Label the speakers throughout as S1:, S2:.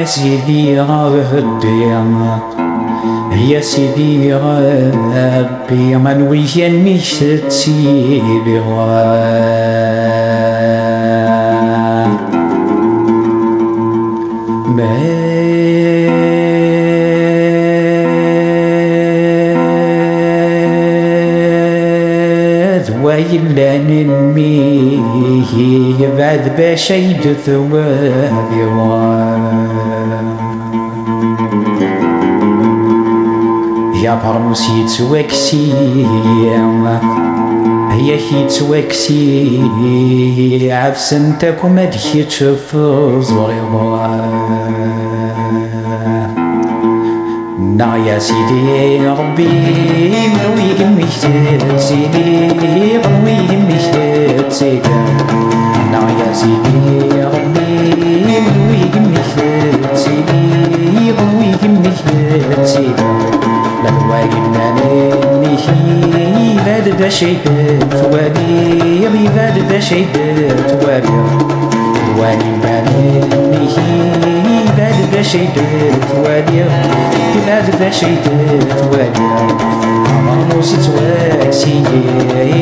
S1: يا سيدي ربي يا سيدي ربي من ويجني تسيبي وإلا نميه بعد باش يد ثوابي يا برموسي توكسي هي كي توكسي عفسنتك وما ديك تشوف زوري نا يا سيدي ربي مروي مشتاق سيدي روي مشتاق سيدي نا يا سيدي ربي مروي مشتاق سيدي روي مشتاق سيدي لا واجبنا نمشي بعد ذا شيء توابي يبي بعد ذا شيء توابي واجبنا نمشي بعد ذا شيء توابي بعد ذا شيء توابي مرموس تواسي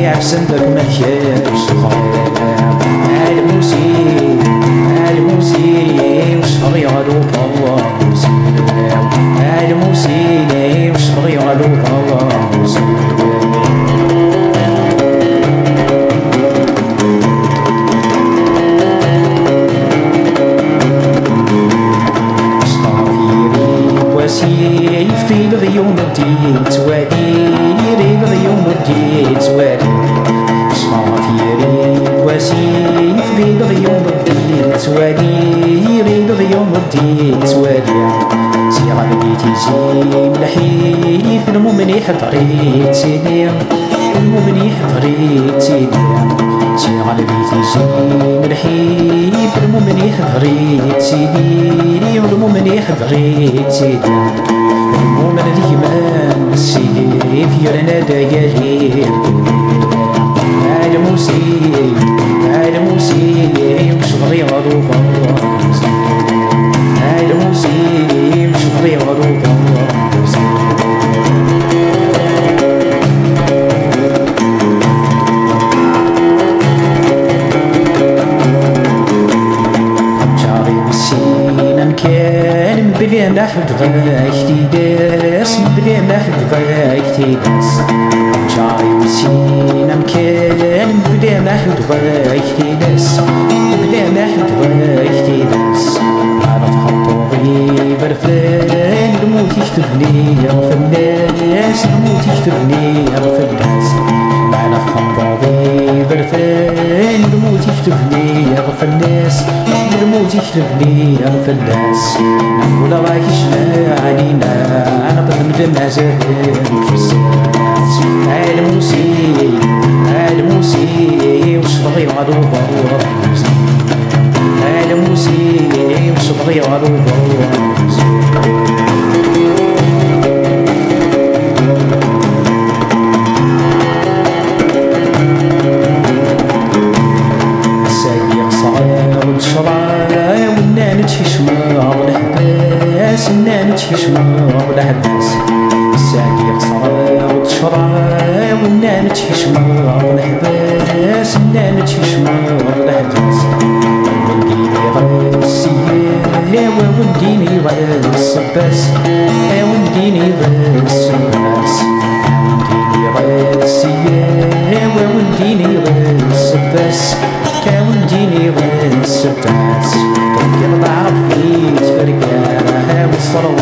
S1: عفسن ذاك ما كاش عالموسي وصفري غالو الله عالموسي وصفري غالو الله في الغيوم الدين توالي الغيوم الدين توالي صافيري وسيف بالغيوم الدين توالي الغيوم الدين توالي سير بديتي زين الحيث المؤمن حضريت سيدي المؤمن حضريت سيدي سير بديتي زين الحيث المؤمن حضريت سيدي المؤمن حضريت سيدي المؤمن الإيمان السيف يرنا دايرين عالموسي وشغري غروب عالموسي وشغري غروب كان بلي نحب غايتي داس بلي نحب غايتي داس جاري وسينا كان بلي نحب غايتي داس بلي نحب غايتي داس على خطوي برفان الموت يكتبني في الناس الموت يكتبني في الناس على خطوي برفان الموت يكتبني في الناس الموت يكتبني في الناس نقول راك شنا علينا انا بهم جنازة في الساس عالموسي وصبغي غروبة عالموسي وصبغي غروبة تشمر الحباس الساقي قصرا وتشرا والنان تشمر الحباس النان تشمر الحباس ونديني غاسي ونديني غاس الباس ونديني غاس الباس ونديني غاسي ونديني غاس الباس ونديني غاس الباس تركي الضعف في تفرقها والصروة